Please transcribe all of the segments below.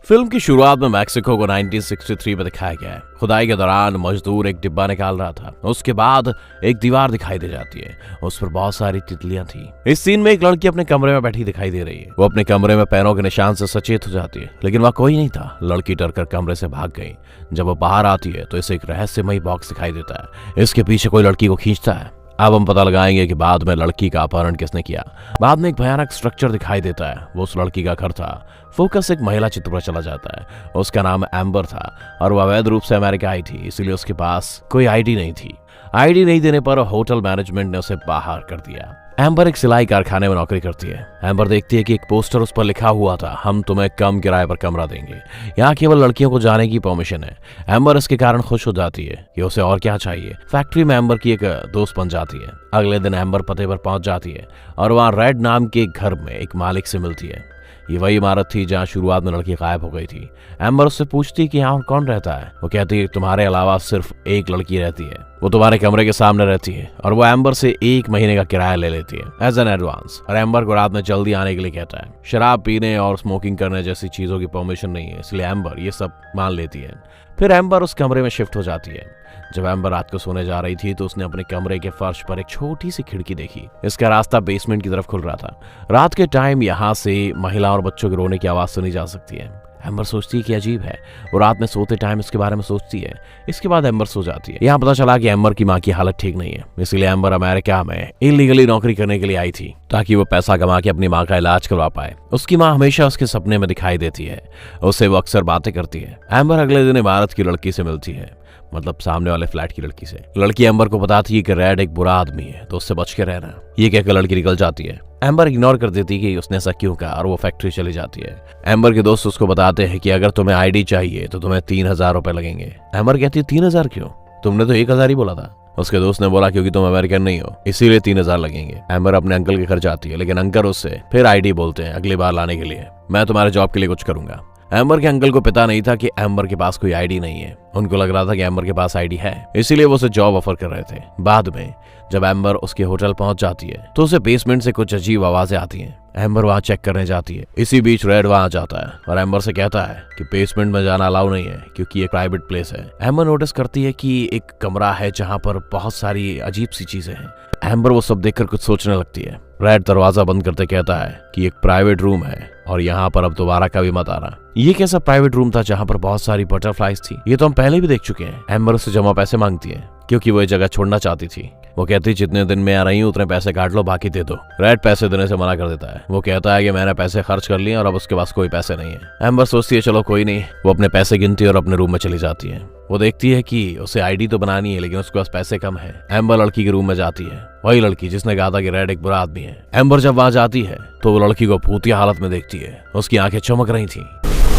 Film की शुरुआत में मैक्सिको को 1963 में दिखाया गया है। खुदाई के दौरान मजदूर एक डिब्बा निकाल रहा था। उसके बाद एक दीवार दिखाई दे जाती है, उस पर बहुत सारी तितलियां थी। इस सीन में एक लड़की अपने कमरे में बैठी दिखाई दे रही है। वो अपने कमरे में पैरों के निशान से सचेत हो जाती है, लेकिन वह कोई नहीं था। लड़की डरकर कमरे से भाग गई। जब वो बाहर आती है तो इसे एक रहस्यमयी बॉक्स दिखाई देता है। इसके पीछे कोई लड़की को खींचता है। अब हम पता लगाएंगे कि बाद में लड़की का अपहरण किसने किया। बाद में एक भयानक स्ट्रक्चर दिखाई देता है, वो उस लड़की का घर था। फोकस एक महिला चित्र पर चला जाता है। उसका नाम एम्बर था और वह अवैध रूप से अमेरिका आई थी, इसलिए उसके पास कोई आईडी नहीं थी। आईडी नहीं देने पर होटल मैनेजमेंट ने उसे बाहर कर दिया। एम्बर एक सिलाई कारखाने में नौकरी करती है। एम्बर देखती है कि एक पोस्टर उस पर लिखा हुआ था, हम तुम्हें कम किराए पर कमरा देंगे, यहाँ केवल लड़कियों को जाने की परमिशन है। एम्बर इसके कारण खुश हो जाती है कि उसे और क्या चाहिए। फैक्ट्री में एम्बर की एक दोस्त बन जाती है। अगले दिन एम्बर पते पर पहुंच जाती है और वहाँ रेड नाम के एक घर में एक मालिक से मिलती है। ये वही इमारत थी जहाँ शुरुआत में लड़की गायब हो गई थी। एम्बर उससे पूछती कि यहाँ कौन रहता है। वो कहती है तुम्हारे अलावा सिर्फ एक लड़की रहती है, वो तुम्हारे कमरे के सामने रहती है और वो एम्बर से 1 महीने का किराया ले लेती है एज एन एडवांस। और एम्बर को रात में जल्दी आने के लिए कहता है। शराब पीने और स्मोकिंग करने जैसी चीजों की परमिशन नहीं है, इसलिए एम्बर ये सब मान लेती है। फिर एम्बर उस कमरे में शिफ्ट हो जाती है। जब एम्बर रात को सोने जा रही थी तो उसने अपने कमरे के फर्श पर एक छोटी सी खिड़की देखी। इसका रास्ता बेसमेंट की तरफ खुल रहा था। रात के टाइम यहाँ से महिला और बच्चों के रोने की आवाज सुनी जा सकती है। एम्बर सोचती है कि अजीब है। वो रात में सोते टाइम इसके बारे में सोचती है। इसके बाद एम्बर सो जाती है। यहाँ पता चला कि एम्बर की माँ की हालत ठीक नहीं है, इसलिए एम्बर अमेरिका में इलीगली नौकरी करने के लिए आई थी ताकि वो पैसा कमा के अपनी माँ का इलाज करवा पाए। उसकी माँ हमेशा उसके सपने में दिखाई देती है, उससे वो अक्सर बातें करती है। एम्बर अगले दिन इमारत की लड़की से मिलती है, मतलब सामने वाले फ्लैट की लड़की से। लड़की एम्बर को बताती है कि रेड एक बुरा आदमी है, तो उससे बच के रहना। ये कहकर लड़की निकल जाती है। एम्बर इग्नोर कर देती कि उसने ऐसा क्यों कहा और वो फैक्ट्री चली जाती है। एम्बर के दोस्त उसको बताते हैं कि अगर तुम्हें आईडी चाहिए तो तुम्हें 3000 रुपए लगेंगे। एम्बर कहती है 3000 क्यों? तुमने तो 1000 ही बोला था। उसके दोस्त ने बोला क्योंकि तुम अमेरिकन नहीं हो, इसीलिए 3000 लगेंगे। एम्बर अपने अंकल के घर जाती है, लेकिन अंकल उससे फिर आईडी बोलते हैं अगली बार लाने के लिए, मैं तुम्हारे जॉब के लिए कुछ करूंगा। एम्बर के अंकल को पता नहीं था कि एम्बर के पास कोई आईडी नहीं है। उनको लग रहा था कि एम्बर के पास आईडी है, इसीलिए वो उसे जॉब ऑफर कर रहे थे। बाद में जब एम्बर उसके होटल पहुंच जाती है तो उसे बेसमेंट से कुछ अजीब आवाजें आती हैं। एम्बर वहां चेक करने जाती है। इसी बीच रेड वहां जाता है और एम्बर से कहता है कि बेसमेंट में जाना अलाउ नहीं है क्योंकि ये प्राइवेट प्लेस है। एम्बर नोटिस करती है कि एक कमरा है जहां पर बहुत सारी अजीब सी चीजें हैं। एम्बर वो सब देखकर कुछ सोचने लगती है। रेड दरवाजा बंद करते कहता है कि एक प्राइवेट रूम है और यहाँ पर अब दोबारा कभी मत आना। ये कैसा प्राइवेट रूम था जहाँ पर बहुत सारी बटरफ्लाइज थी? ये तो हम पहले भी देख चुके हैं। एम्बर उससे जमा पैसे मांगती है क्योंकि वो ये जगह छोड़ना चाहती थी। वो कहती जितने दिन में आ रही हूँ उतने पैसे काट लो, बाकी दे दो। रेड पैसे देने से मना कर देता है। वो कहता है कि मैंने पैसे खर्च कर लिए और अब उसके पास कोई पैसे नहीं है। एम्बर सोचती है चलो कोई नहीं। वो अपने पैसे गिनती है और अपने रूम में चली जाती है। वो देखती है कि उसे आईडी तो बनानी है, लेकिन उसके पास पैसे कम है। एम्बर लड़की के रूम में जाती है, वही लड़की जिसने कहा था कि रेड एक बुरा आदमी है। एम्बर जब वहां जाती है तो वो लड़की को भूतिया हालत में देखती है। उसकी आंखें चमक रही थी,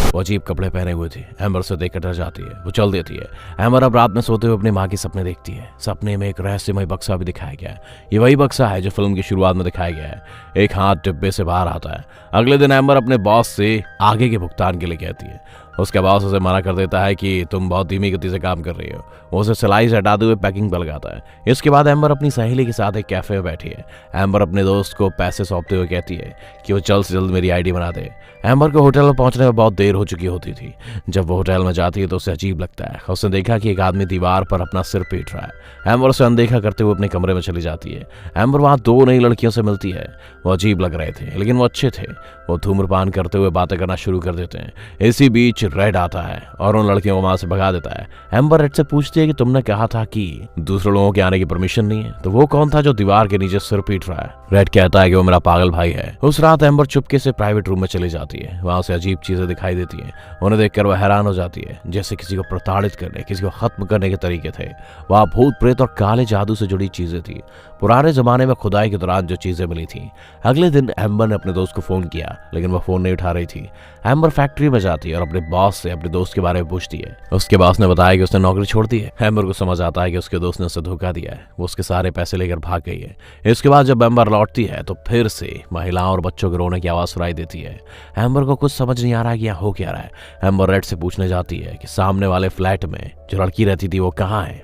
वो अजीब कपड़े पहने हुए थे। एम्बर से देखकर डर जाती है, वो चल देती है। एम्बर अब रात में सोते हुए अपनी माँ के सपने देखती है। सपने में एक रहस्यमय बक्सा भी दिखाया गया है। ये वही बक्सा है जो फिल्म की शुरुआत में दिखाया गया है। एक हाथ डिब्बे से बाहर आता है। अगले दिन एम्बर अपने बॉस से आगे के भुगतान के लिए कहती है। उसके बॉस उसे मना कर देता है कि तुम बहुत धीमी गति से काम कर रही हो। वो उसे सिलाई से हटाते हुए पैकिंग पर लगाता है। इसके बाद एम्बर अपनी सहेली के साथ एक कैफे में बैठी है। एम्बर अपने दोस्त को पैसे सौंपते हुए कहती है कि वो जल्द से जल्द मेरी आईडी बना दे। एम्बर को होटल में पहुंचने में बहुत देर हो चुकी होती थी। जब वो होटल में जाती है तो उसे अजीब लगता है। उसने देखा कि एक आदमी दीवार पर अपना सिर पीट रहा है। एम्बर उसे अनदेखा करते हुए अपने कमरे में चली जाती है। एम्बर वहां 2 नई लड़कियों से मिलती है। वो अजीब लग रहे थे, लेकिन वो अच्छे थे। वो धूम्रपान करते हुए बातें करना शुरू कर देते हैं। इसी बीच रेड आता है और उन लड़कियों को वहां से भगा देता है। एम्बर रेड से पूछती है कि तुमने कहा था कि दूसरे लोगों के आने की परमिशन नहीं है, तो वो कौन था जो दीवार के नीचे सिर पीट रहा है? रेड कहता है कि वो मेरा पागल भाई है। उस रात एम्बर चुपके से प्राइवेट रूम में चली जाती है। वहां से अजीब चीजें दिखाई देती हैं। उन्हें देखकर वह हैरान हो जाती है, जैसे किसी को प्रताड़ित करने, किसी को खत्म करने के तरीके थे। वहां भूत प्रेत और काले जादू से जुड़ी चीजें थी, पुराने जमाने में खुदाई के दौरान जो चीजें मिली थी। अगले दिन एम्बर ने अपने दोस्त को फोन किया, लेकिन वह फोन नहीं उठा रही थी। एम्बर फैक्ट्री में जाती है और अपने बॉस से अपने दोस्त के बारे में पूछती है। उसके बॉस ने बताया कि उसने नौकरी छोड़ दी है। एम्बर को समझ आता है कि उसके दोस्त ने उसे धोखा दिया है। वो उसके सारे पैसे लेकर भाग गई है। इसके बाद जब एम्बर लौटती है तो फिर से महिलाओं और बच्चों के रोने की आवाज सुनाई देती है। एम्बर को कुछ समझ नहीं आ रहा कि यहाँ हो क्या रहा है। एम्बर रेड से पूछने जाती है कि सामने वाले फ्लैट में जो लड़की रहती थी वो कहाँ है।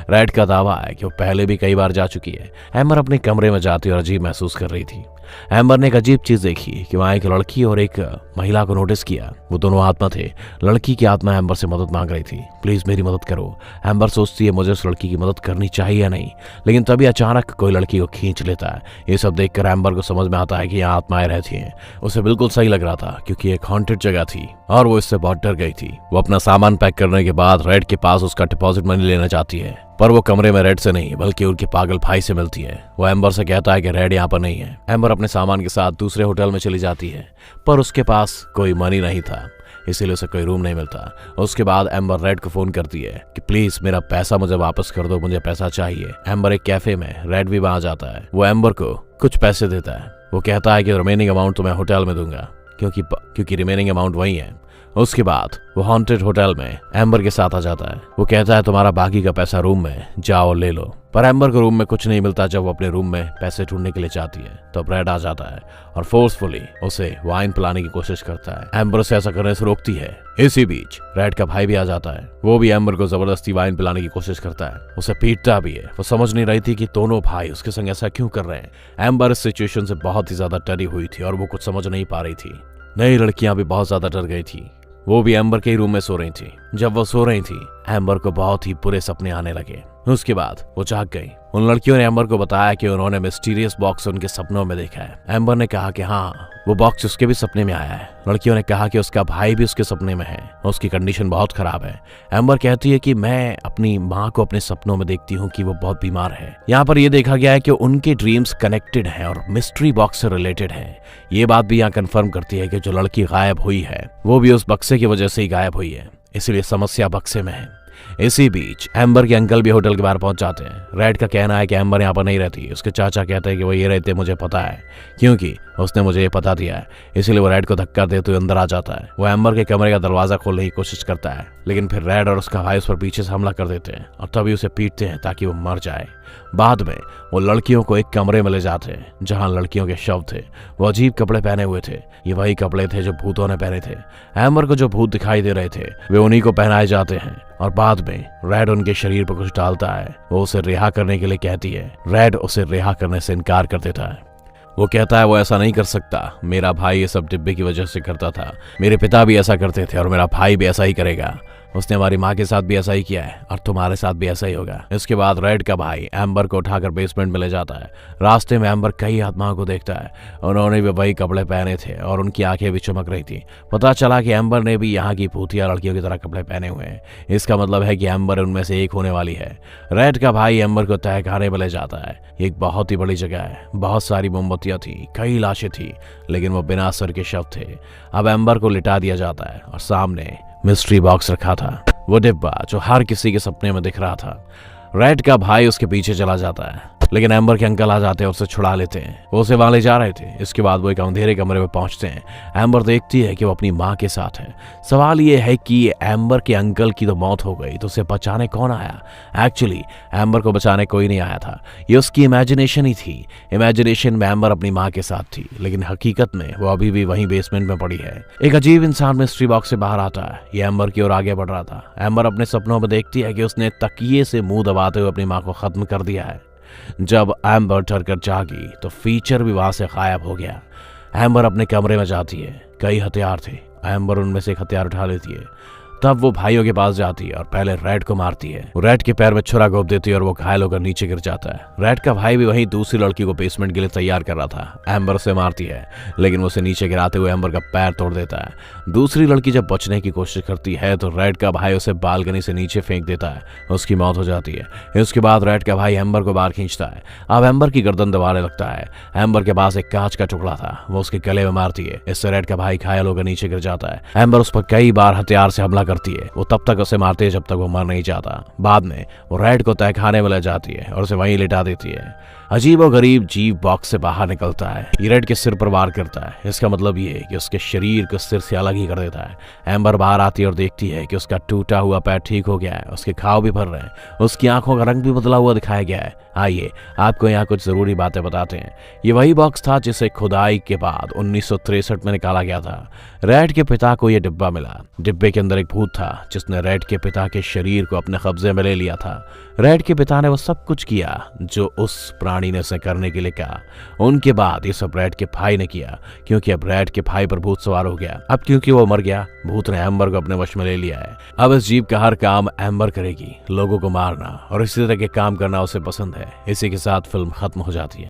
रेड का दावा है कि वो पहले भी कई बार जा चुकी है। एम्बर अपने कमरे में जाती और अजीब महसूस कर रही थी। एम्बर ने एक अजीब चीज देखी कि वहां एक लड़की और एक महिला को नोटिस किया। वो दोनों आत्मा थे। लड़की की आत्मा एम्बर से मदद मांग रही थी, प्लीज मेरी मदद करो। एम्बर सोचती है मुझे उस लड़की की मदद करनी चाहिए या नहीं, लेकिन तभी अचानक कोई लड़की को खींच लेता है। ये सब देखकर एम्बर को समझ में आता है कि यहाँ आत्माएं रहती हैं। उसे बिल्कुल सही लग रहा था क्योंकि एक हॉन्टेड जगह थी और वो इससे बहुत डर गई थी। वो अपना सामान पैक करने के बाद रेड के पास उसका डिपॉजिट मनी लेना चाहती है, पर वो कमरे में रेड से नहीं बल्कि उनके पागल भाई से मिलती है। वो एम्बर से कहता है कि रेड यहाँ पर नहीं है। एम्बर अपने सामान के साथ दूसरे होटल में चली जाती है, पर उसके पास कोई मनी नहीं था, इसीलिए उसे कोई रूम नहीं मिलता। उसके बाद एम्बर रेड को फोन करती है कि प्लीज मेरा पैसा मुझे वापस कर दो, मुझे पैसा चाहिए। एम्बर एक कैफे में, रेड भी वहां जाता है। वो एम्बर को कुछ पैसे देता है। वो कहता है कि रिमेनिंग अमाउंट तो मैं होटल में दूंगा, क्योंकि रिमेनिंग अमाउंट वही है। उसके बाद वो हॉन्टेड होटल में एम्बर के साथ आ जाता है। वो कहता है तुम्हारा बाकी का पैसा रूम में जाओ ले लो, पर एम्बर को रूम में कुछ नहीं मिलता। जब वो अपने रूम में पैसे ढूंढने के लिए जाती है तो रेड आ जाता है और फोर्सफुली उसे वाइन पिलाने की कोशिश करता है। एम्बर उसे ऐसा करने से रोकती है। इसी बीच रेड का भाई भी आ जाता है। वो भी एम्बर को जबरदस्ती वाइन पिलाने की कोशिश करता है, उसे पीटता भी है। वो समझ नहीं रही थी कि दोनों भाई उसके संग ऐसा क्यों कर रहे हैं। एम्बर इस सिचुएशन से बहुत ही ज्यादा डरी हुई थी और वो कुछ समझ नहीं पा रही थी। नई लड़कियां भी बहुत ज्यादा डर गई थी। वो भी एम्बर के ही रूम में सो रही थी। जब वो सो रही थी एम्बर को बहुत ही बुरे सपने आने लगे। उसके बाद वो जाग गई। उन लड़कियों ने एम्बर को बताया कि उन्होंने मिस्टीरियस बॉक्स उनके सपनों में देखा है। एम्बर ने कहा कि हाँ, वो बॉक्स उसके भी सपने में आया है। लड़कियों ने कहा कि उसका भाई भी उसके सपने में है, उसकी कंडीशन बहुत खराब है। एम्बर कहती है कि मैं अपनी माँ को अपने सपनों में देखती हूँ कि वो बहुत बीमार है। यहाँ पर यह देखा गया है कि उनके ड्रीम्स कनेक्टेड हैं और मिस्ट्री बॉक्स से रिलेटेड है। ये बात भी यहाँ कंफर्म करती है कि जो लड़की गायब हुई है वो भी उस बक्से की वजह से ही गायब हुई है, इसलिए समस्या बक्से में है। इसी बीच एम्बर के अंकल भी होटल के बाहर पहुंच जाते हैं। रेड का कहना है कि एम्बर यहाँ पर नहीं रहती। उसके चाचा कहते हैं कि वो ये रहते मुझे पता है, क्योंकि उसने मुझे ये पता दिया है। इसीलिए वो रेड को धक्का देते हुए अंदर आ जाता है। वो एम्बर के कमरे का दरवाजा खोलने की कोशिश करता है, लेकिन फिर रेड और उसका भाई उस पर पीछे से हमला कर देते हैं और तभी उसे पीटते हैं ताकि वो मर जाए। बाद में वो लड़कियों को एक कमरे में ले जाते हैं जहां लड़कियों के शव थे। वो अजीब कपड़े पहने हुए थे। ये वही कपड़े थे जो भूतों ने पहने थे। एम्बर को जो भूत दिखाई दे रहे थे वे उन्हीं को पहनाए जाते हैं और बाद में रेड उनके शरीर पर कुछ डालता है। वो उसे रिहा करने के लिए कहती है। रेड उसे रिहा करने से इनकार कर देता है। वो कहता है वो ऐसा नहीं कर सकता, मेरा भाई ये सब डिब्बे की वजह से करता था, मेरे पिता भी ऐसा करते थे और मेरा भाई भी ऐसा ही करेगा। उसने हमारी माँ के साथ भी ऐसा ही किया है और तुम्हारे साथ भी ऐसा ही होगा। इसके बाद रेड का भाई एम्बर को उठाकर बेसमेंट में ले जाता है। रास्ते में एम्बर कई आत्माओं को देखता है। उन्होंने भी वही कपड़े पहने थे और उनकी आंखें भी चमक रही थी। पता चला कि एम्बर ने भी यहाँ की भूतिया लड़कियों की तरह कपड़े पहने हुए हैं। इसका मतलब है कि एम्बर उनमें से एक होने वाली है। रेड का भाई एम्बर को तहखाने में ले जाता है। एक बहुत ही बड़ी जगह है, बहुत सारी मोमबत्तियां थी, कई लाशें थी, लेकिन वो बिना सर के शव थे। अब एम्बर को लिटा दिया जाता है और सामने मिस्ट्री बॉक्स रखा था, वो डिब्बा जो हर किसी के सपने में दिख रहा था। रेड का भाई उसके पीछे चला जाता है, लेकिन एम्बर के अंकल आ जाते हैं और उसे छुड़ा लेते हैं। वो उसे वहां ले जा रहे थे। इसके बाद वो एक अंधेरे कमरे में पहुंचते हैं। एम्बर देखती है कि वो अपनी माँ के साथ है। सवाल ये है कि एम्बर के अंकल की तो मौत हो गई, तो उसे बचाने कौन आया? एक्चुअली एम्बर को बचाने कोई नहीं आया था, ये उसकी इमेजिनेशन ही थी। इमेजिनेशन में एम्बर अपनी माँ के साथ थी, लेकिन हकीकत में वो अभी भी वहीं बेसमेंट में पड़ी है। एक अजीब इंसान मिस्ट्री बॉक्स से बाहर आता है। ये एम्बर की ओर आगे बढ़ रहा था। एम्बर अपने सपनों में देखती है कि उसने तकिए से मुंह दबाते हुए अपनी माँ को खत्म कर दिया है। जब एम्बर डरकर जागी तो फीचर भी वहां से गायब हो गया। एम्बर अपने कमरे में जाती है। कई हथियार थे। एम्बर उनमें से एक हथियार उठा लेती है। तब वो भाइयों के पास जाती है और पहले रेड को मारती है। वो रेड के पैर में छुरा घोंप देती है और वो घायल होकर नीचे गिर जाता है। रेड का भाई भी वहीं दूसरी लड़की को बेसमेंट के लिए तैयार कर रहा था। एम्बर उसे मारती है, लेकिन उसे नीचे गिराते हुए एम्बर का पैर तोड़ देता है। दूसरी लड़की जब बचने की कोशिश करती है तो रेड का भाई उसे बालकनी से नीचे फेंक देता है। उसकी मौत हो जाती है। उसके बाद रेड का भाई एम्बर को बाहर खींचता है। अब एम्बर की गर्दन दबाने लगता है। एम्बर के पास एक कांच का टुकड़ा था, वो उसके गले में मारती है। इससे रेड का भाई घायल होकर नीचे गिर जाता है। एम्बर उस पर कई बार हथियार से हमला करती है। वो तब तक उसे मारती है जब तक वो मर नहीं जाता। बाद में वो रेड को तहखाने में ले जाती है और उसे वहीं लिटा देती है। अजीबोगरीब जीव बॉक्स से बाहर निकलता है। ये रेड के सिर पर वार करता है। इसका मतलब ये है कि उसके शरीर को सिर से अलग ही कर देता है। एम्बर बाहर आती है और देखती है कि उसका टूटा हुआ पैर ठीक हो गया है। उसके घाव भी भर रहे हैं। उसकी आंखों का रंग भी बदला हुआ दिखाया गया है। आइए आपको यहाँ कुछ जरूरी बातें बताते हैं। ये वही बॉक्स था जिसे खुदाई के बाद 1963 में निकाला गया था। रेड के पिता को यह डिब्बा मिला। डिब्बे के अंदर एक भूत था जिसने रेड के पिता के शरीर को अपने कब्जे में ले लिया था। रेड के पिता ने वो सब कुछ किया जो उस प्राणी रानी ने उसे करने के लिए कहा। उनके बाद ये सब ब्रैड के भाई ने किया, क्योंकि अब ब्रैड के भाई पर भूत सवार हो गया। अब क्योंकि वो मर गया, भूत ने एम्बर को अपने वश में ले लिया है। अब इस जीप का हर काम एम्बर करेगी, लोगों को मारना और इसी तरह के काम करना उसे पसंद है। इसी के साथ फिल्म खत्म हो जाती है।